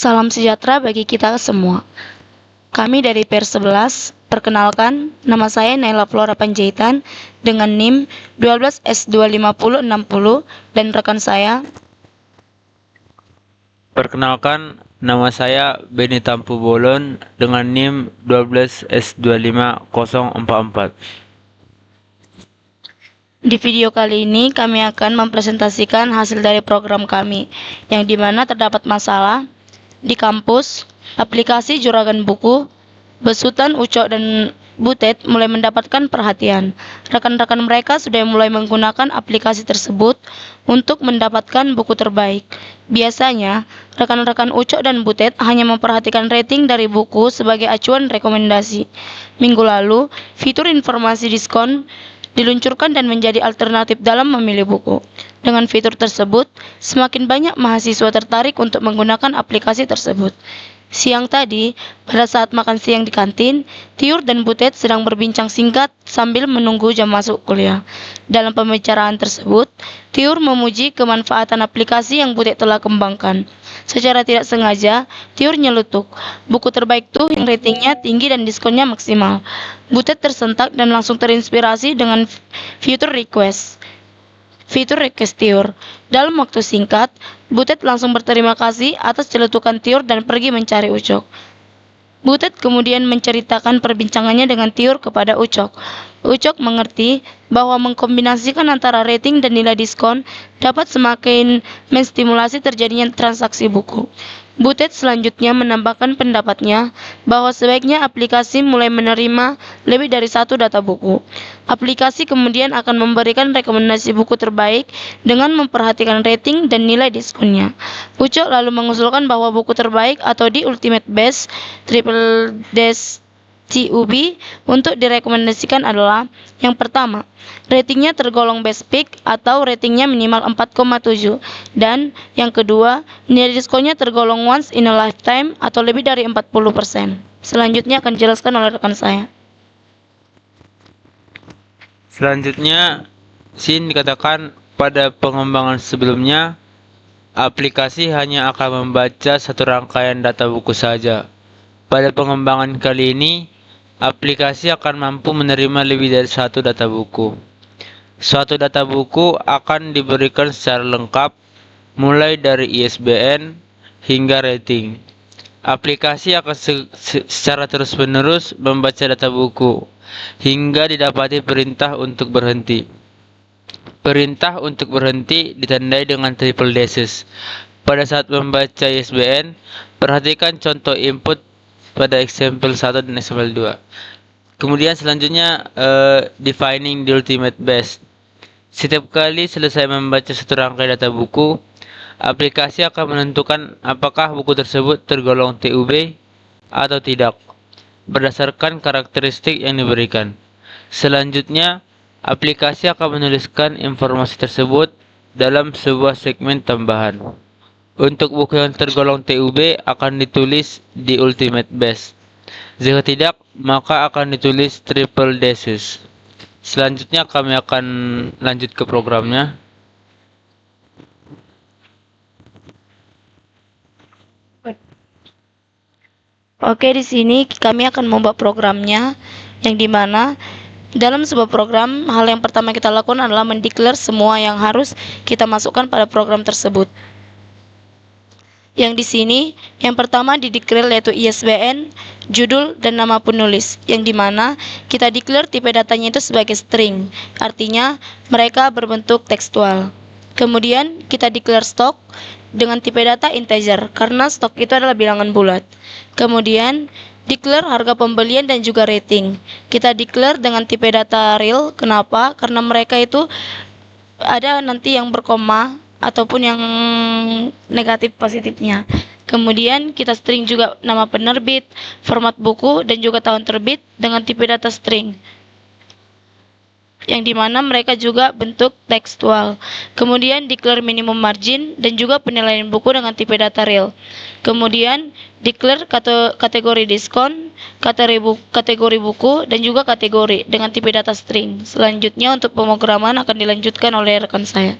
Salam sejahtera bagi kita semua. Kami dari PR 11, perkenalkan, nama saya Naila Flora Panjaitan dengan NIM 12S25060 dan rekan saya. Perkenalkan, nama saya Beni Tampu Bolon dengan NIM 12S25044. Di video kali ini kami akan mempresentasikan hasil dari program kami, yang dimana terdapat masalah di kampus, aplikasi Juragan Buku, besutan Ucok dan Butet mulai mendapatkan perhatian. Rekan-rekan mereka sudah mulai menggunakan aplikasi tersebut untuk mendapatkan buku terbaik. Biasanya, rekan-rekan Ucok dan Butet hanya memperhatikan rating dari buku sebagai acuan rekomendasi. Minggu lalu, fitur informasi diskon diluncurkan dan menjadi alternatif dalam memilih buku. Dengan fitur tersebut, semakin banyak mahasiswa tertarik untuk menggunakan aplikasi tersebut. Siang tadi, pada saat makan siang di kantin, Tiur dan Butet sedang berbincang singkat sambil menunggu jam masuk kuliah. Dalam pembicaraan tersebut, Tiur memuji kemanfaatan aplikasi yang Butet telah kembangkan. Secara tidak sengaja, Tiur nyelutuk, buku terbaik tuh yang ratingnya tinggi dan diskonnya maksimal. Butet tersentak dan langsung terinspirasi dengan fitur request Tiur. Dalam waktu singkat, Butet langsung berterima kasih atas celutukan Tiur dan pergi mencari Ucok. Butet kemudian menceritakan perbincangannya dengan Tiur kepada Ucok. Ucok mengerti bahwa mengkombinasikan antara rating dan nilai diskon dapat semakin menstimulasi terjadinya transaksi buku. Butet selanjutnya menambahkan pendapatnya bahwa sebaiknya aplikasi mulai menerima lebih dari satu data buku. Aplikasi kemudian akan memberikan rekomendasi buku terbaik dengan memperhatikan rating dan nilai diskonnya. Ucok lalu mengusulkan bahwa buku terbaik atau di Ultimate Best Triple Dash CUB untuk direkomendasikan adalah yang pertama, ratingnya tergolong best pick atau ratingnya minimal 4,7 dan yang kedua, nilai diskonnya tergolong once in a lifetime atau lebih dari 40%. Selanjutnya akan dijelaskan oleh rekan saya. Selanjutnya, SIN dikatakan pada pengembangan sebelumnya, aplikasi hanya akan membaca satu rangkaian data buku saja. Pada pengembangan kali ini, aplikasi akan mampu menerima lebih dari satu data buku. Suatu data buku akan diberikan secara lengkap, mulai dari ISBN hingga rating. Aplikasi akan secara terus-menerus membaca data buku, hingga didapati perintah untuk berhenti. Perintah untuk berhenti ditandai dengan triple dashes. Pada saat membaca ISBN, perhatikan contoh input pada example 1 dan example 2. Kemudian selanjutnya defining the ultimate best. Setiap kali selesai membaca satu rangkai data buku, aplikasi akan menentukan apakah buku tersebut tergolong TUB atau tidak berdasarkan karakteristik yang diberikan. Selanjutnya, aplikasi akan menuliskan informasi tersebut dalam sebuah segmen tambahan. Untuk buku yang tergolong TUB akan ditulis di Ultimate Best. Jika tidak, maka akan ditulis Triple Dashes. Selanjutnya kami akan lanjut ke programnya. Oke, di sini kami akan membuat programnya, yang dimana dalam sebuah program, hal yang pertama kita lakukan adalah mendeklar semua yang harus kita masukkan pada program tersebut. Yang di sini, yang pertama dideklar yaitu ISBN, judul, dan nama penulis, yang dimana kita declare tipe datanya itu sebagai string, artinya mereka berbentuk tekstual. Kemudian kita declare stok dengan tipe data integer, karena stok itu adalah bilangan bulat. Kemudian declare harga pembelian dan juga rating. Kita declare dengan tipe data real, kenapa? Karena mereka itu ada nanti yang berkoma ataupun yang negatif positifnya. Kemudian kita string juga nama penerbit, format buku, dan juga tahun terbit dengan tipe data string, yang dimana mereka juga bentuk tekstual. Kemudian declare minimum margin dan juga penilaian buku dengan tipe data real. Kemudian declare kategori diskon, kategori buku, dan juga kategori dengan tipe data string. Selanjutnya untuk pemrograman akan dilanjutkan oleh rekan saya.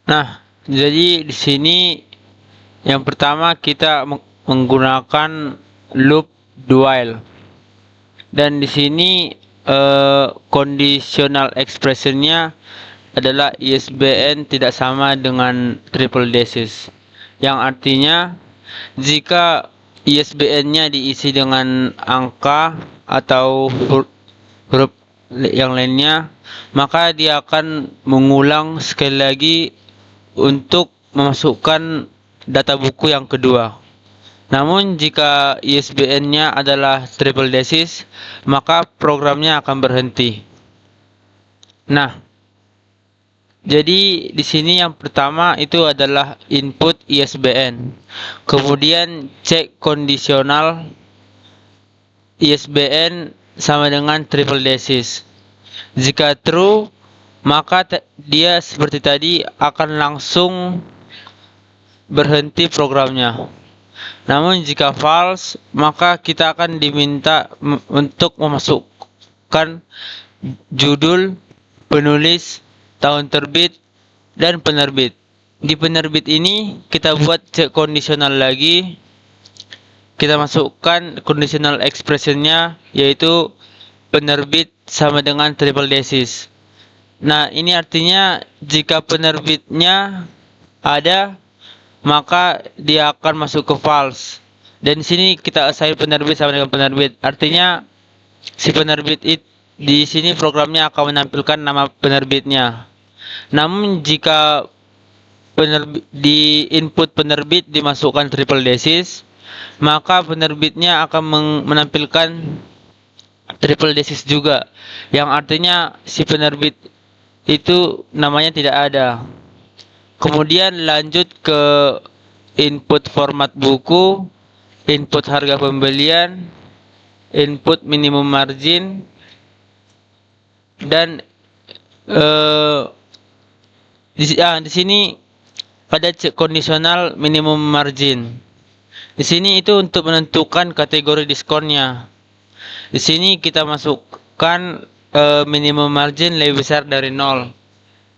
Nah, Jadi di sini yang pertama kita menggunakan loop do while. Dan di sini conditional expressionnya adalah ISBN tidak sama dengan triple desys, yang artinya jika ISBN-nya diisi dengan angka atau huruf yang lainnya, maka dia akan mengulang sekali lagi untuk memasukkan data buku yang kedua. Namun jika ISBN-nya adalah triple desys, maka programnya akan berhenti. Nah, jadi di sini yang pertama itu adalah input ISBN. Kemudian cek kondisional ISBN sama dengan triple desys. Jika true, maka dia seperti tadi akan langsung berhenti programnya. Namun jika false, maka kita akan diminta untuk memasukkan judul, penulis, tahun terbit, dan penerbit. Di penerbit ini kita buat cek kondisional lagi. Kita masukkan conditional expressionnya, yaitu penerbit sama dengan triple desys. Nah, ini artinya jika penerbitnya ada, maka dia akan masuk ke false. Dan di sini kita assign penerbit sama dengan penerbit. Artinya si penerbit di sini programnya akan menampilkan nama penerbitnya. Namun jika di input penerbit dimasukkan triple desys, maka penerbitnya akan menampilkan triple desys juga, yang artinya si penerbit itu namanya tidak ada. Kemudian lanjut ke input format buku, input harga pembelian, input minimum margin, dan di sini ada cek kondisional minimum margin. Di sini itu untuk menentukan kategori diskonnya. Di sini kita masukkan minimum margin lebih besar dari 0,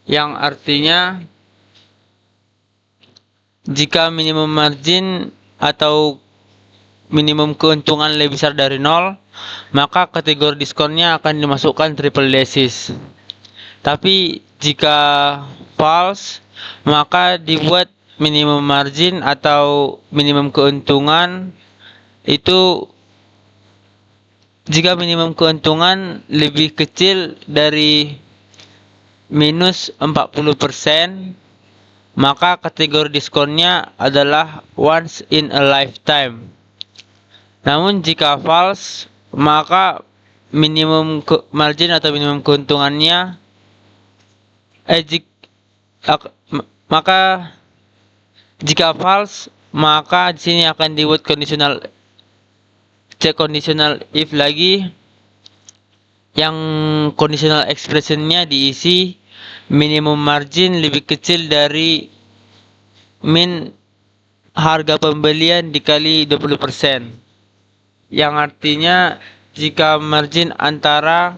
yang artinya jika minimum margin atau minimum keuntungan lebih besar dari 0, maka kategori diskonnya akan dimasukkan triple desys. Tapi jika false, maka dibuat minimum margin atau minimum keuntungan itu jika minimum keuntungan lebih kecil dari minus 40%, maka kategori diskonnya adalah once in a lifetime. Namun jika false, maka minimum margin atau minimum keuntungannya jika false, maka di sini akan dibuat cek conditional if lagi, yang conditional expressionnya diisi minimum margin lebih kecil dari min harga pembelian dikali 20%, yang artinya jika margin antara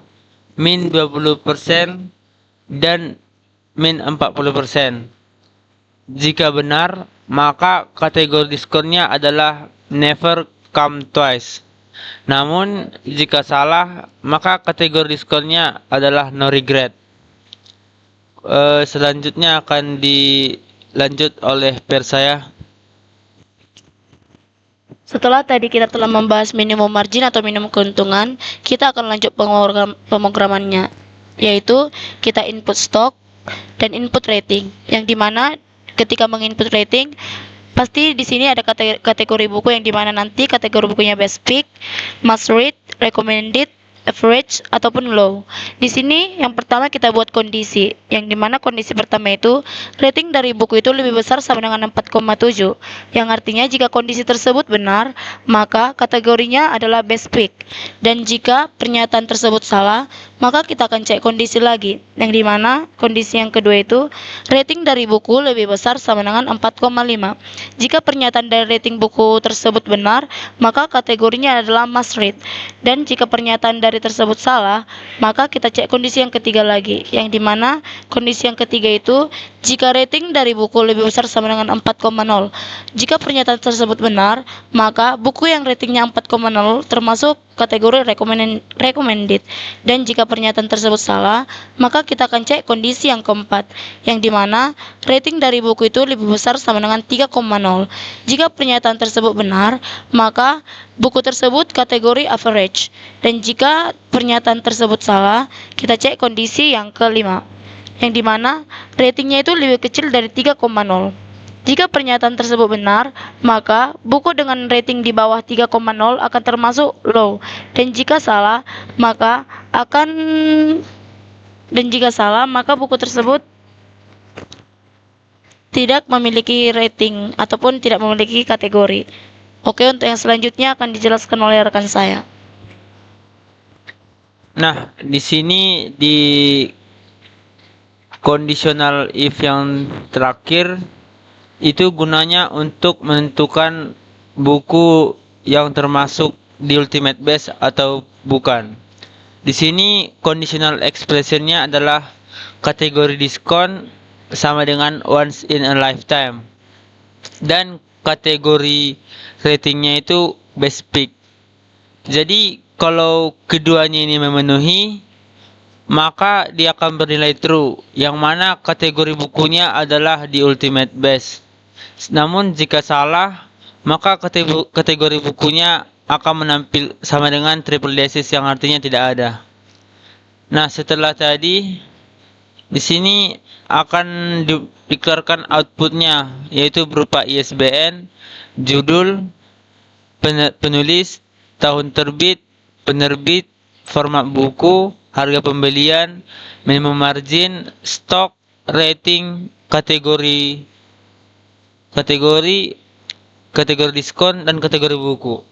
min 20% dan min 40%. Jika benar, maka kategori diskonnya adalah never come twice. Namun jika salah, maka kategori diskonnya adalah no regret. Selanjutnya akan dilanjut oleh peer saya. Setelah tadi kita telah membahas minimum margin atau minimum keuntungan, kita akan lanjut pemrogramannya, yaitu kita input stok dan input rating, yang dimana ketika menginput rating pasti di sini ada kategori buku, yang dimana nanti kategori bukunya best pick, must read, recommended, average, ataupun low. Di sini yang pertama kita buat kondisi, yang dimana kondisi pertama itu rating dari buku itu lebih besar sama dengan 4,7, yang artinya jika kondisi tersebut benar, maka kategorinya adalah best pick. Dan jika pernyataan tersebut salah, maka kita akan cek kondisi lagi, yang dimana kondisi yang kedua itu rating dari buku lebih besar sama dengan 4,5. Jika pernyataan dari rating buku tersebut benar, maka kategorinya adalah must read. Dan jika pernyataan dari dari tersebut salah, maka kita cek kondisi yang ketiga lagi, yang dimana kondisi yang ketiga itu jika rating dari buku lebih besar sama dengan 4,0. Jika pernyataan tersebut benar, maka buku yang ratingnya 4,0 termasuk kategori recommended. Dan jika pernyataan tersebut salah, maka kita akan cek kondisi yang keempat, yang dimana rating dari buku itu lebih besar sama dengan 3,0. Jika pernyataan tersebut benar, maka buku tersebut kategori average. Dan jika pernyataan tersebut salah, kita cek kondisi yang kelima, yang dimana ratingnya itu lebih kecil dari 3,0. Jika pernyataan tersebut benar, maka buku dengan rating di bawah 3,0 akan termasuk low. Dan jika salah, maka buku tersebut tidak memiliki rating ataupun tidak memiliki kategori. Oke, untuk yang selanjutnya akan dijelaskan oleh rekan saya. Nah, di sini di conditional if yang terakhir itu gunanya untuk menentukan buku yang termasuk di ultimate best atau bukan. Di sini conditional expressionnya adalah kategori diskon sama dengan once in a lifetime, dan kategori ratingnya itu best pick. Jadi kalau keduanya ini memenuhi, maka dia akan bernilai true, yang mana kategori bukunya adalah di ultimate best. Namun jika salah, maka kategori bukunya akan menampil sama dengan triple thesis, yang artinya tidak ada. Nah, setelah tadi di sini akan dikeluarkan outputnya, yaitu berupa ISBN, judul, penulis, tahun terbit, penerbit, format buku, harga pembelian, minimum margin, stok, rating, kategori diskon, dan kategori buku.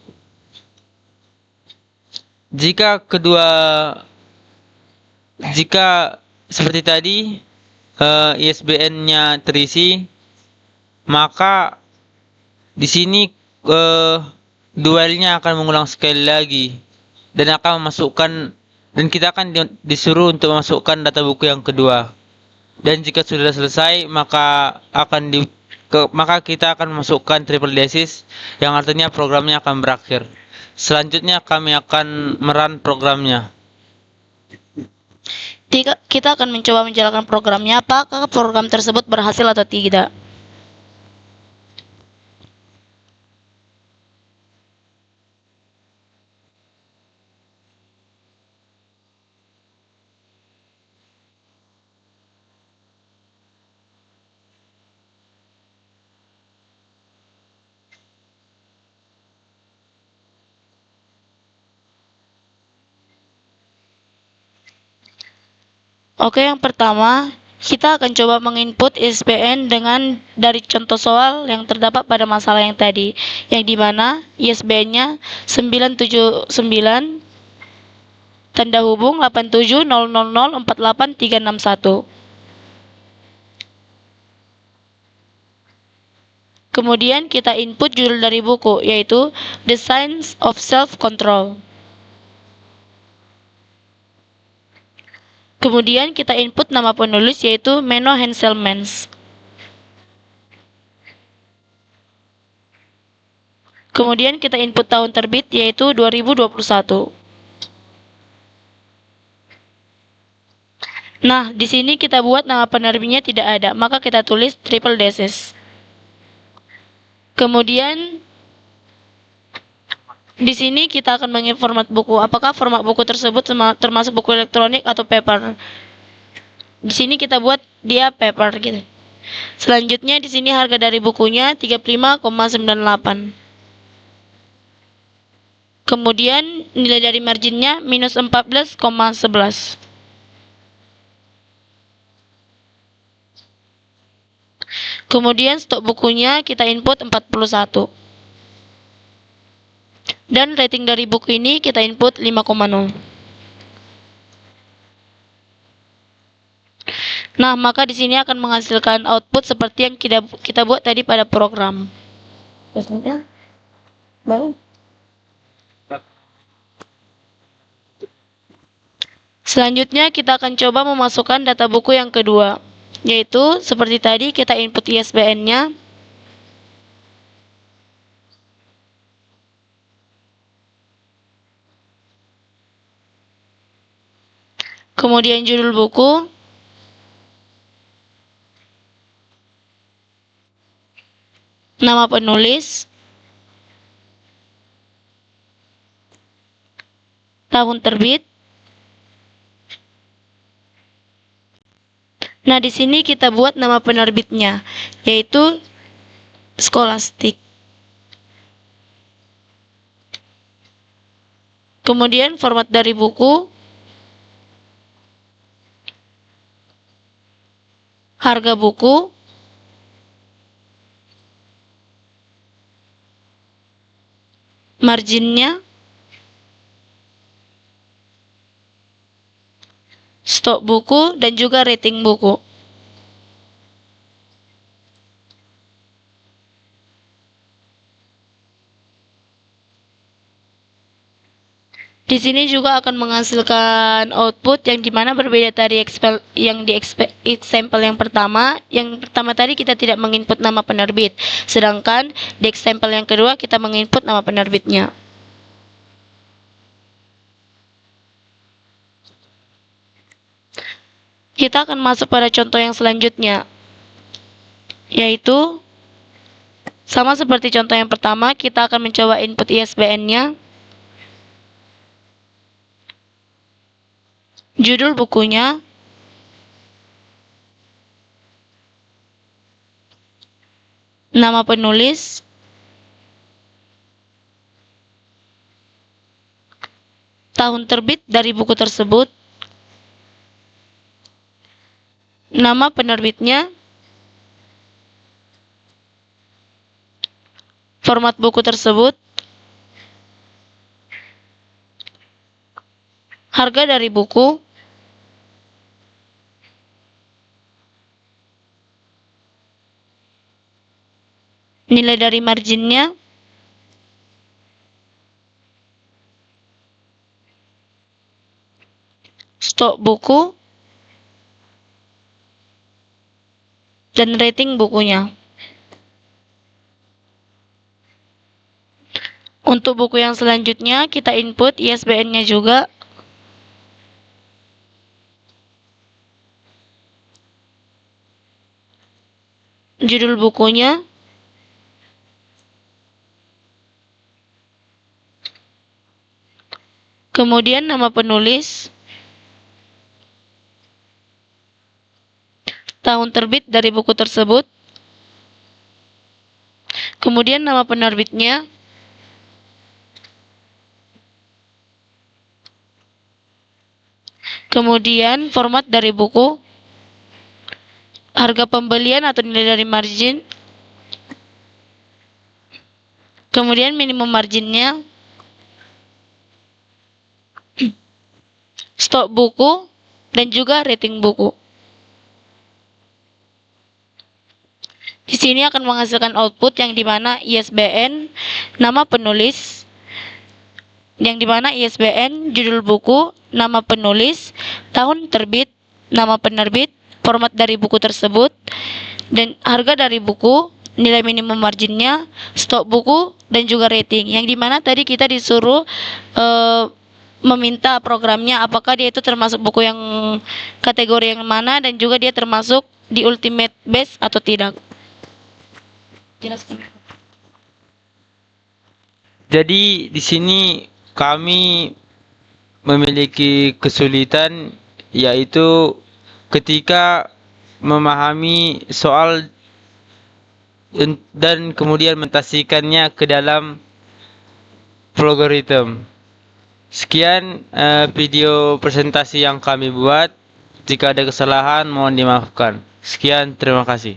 Jika seperti tadi ISBN-nya terisi, maka di sini dualnya akan mengulang sekali lagi dan kita akan disuruh untuk memasukkan data buku yang kedua. Dan jika sudah selesai, maka kita akan memasukkan triple thesis, yang artinya programnya akan berakhir. Selanjutnya kami akan merun programnya. Kita akan mencoba menjalankan programnya, apakah program tersebut berhasil atau tidak. Oke, yang pertama, kita akan coba menginput ISBN dari contoh soal yang terdapat pada masalah yang tadi, yang dimana ISBN-nya 979 tanda hubung 8700048361. Kemudian kita input judul dari buku, yaitu The Science of Self-Control. Kemudian kita input nama penulis, yaitu Menno Henselmans. Kemudian kita input tahun terbit, yaitu 2021. Nah, di sini kita buat nama penerbitnya tidak ada, maka kita tulis triple thesis. Kemudian di sini kita akan mengin format buku. Apakah format buku tersebut termasuk buku elektronik atau paper? Di sini kita buat dia paper gitu. Selanjutnya di sini harga dari bukunya 35,98. Kemudian nilai dari marginnya minus 14,11. Kemudian stok bukunya kita input 41. Dan rating dari buku ini kita input 5,0. Nah, maka di sini akan menghasilkan output seperti yang kita buat tadi pada program. Biasanya, 'Bang?' Selanjutnya kita akan coba memasukkan data buku yang kedua, yaitu seperti tadi kita input ISBN-nya, kemudian judul buku, nama penulis, tahun terbit. Nah, di sini kita buat nama penerbitnya, yaitu Scholastic. Kemudian format dari buku, harga buku, marginnya, stok buku, dan juga rating buku. Di sini juga akan menghasilkan output yang dimana berbeda dari example yang pertama. Yang pertama tadi kita tidak menginput nama penerbit, sedangkan di example yang kedua kita menginput nama penerbitnya. Kita akan masuk pada contoh yang selanjutnya, yaitu sama seperti contoh yang pertama, kita akan mencoba input ISBN-nya, judul bukunya, nama penulis, tahun terbit dari buku tersebut, nama penerbitnya, format buku tersebut, harga dari buku, nilai dari marginnya, stok buku, dan rating bukunya. Untuk buku yang selanjutnya, kita input ISBN-nya juga, judul bukunya, kemudian nama penulis, tahun terbit dari buku tersebut, kemudian nama penerbitnya, kemudian format dari buku, harga pembelian atau nilai dari margin, kemudian minimum marginnya, stok buku, dan juga rating buku. Di sini akan menghasilkan output yang dimana ISBN, nama penulis, yang dimana ISBN, judul buku, nama penulis, tahun terbit, nama penerbit, format dari buku tersebut, dan harga dari buku, nilai minimum marginnya, stok buku, dan juga rating. Yang dimana tadi kita disuruh meminta programnya apakah dia itu termasuk buku yang kategori yang mana, dan juga dia termasuk di ultimate base atau tidak. Jelaskan. Jadi di sini kami memiliki kesulitan, yaitu ketika memahami soal dan kemudian mentafsirkannya ke dalam logaritma. Sekian video presentasi yang kami buat. Jika ada kesalahan mohon dimaafkan. Sekian, terima kasih.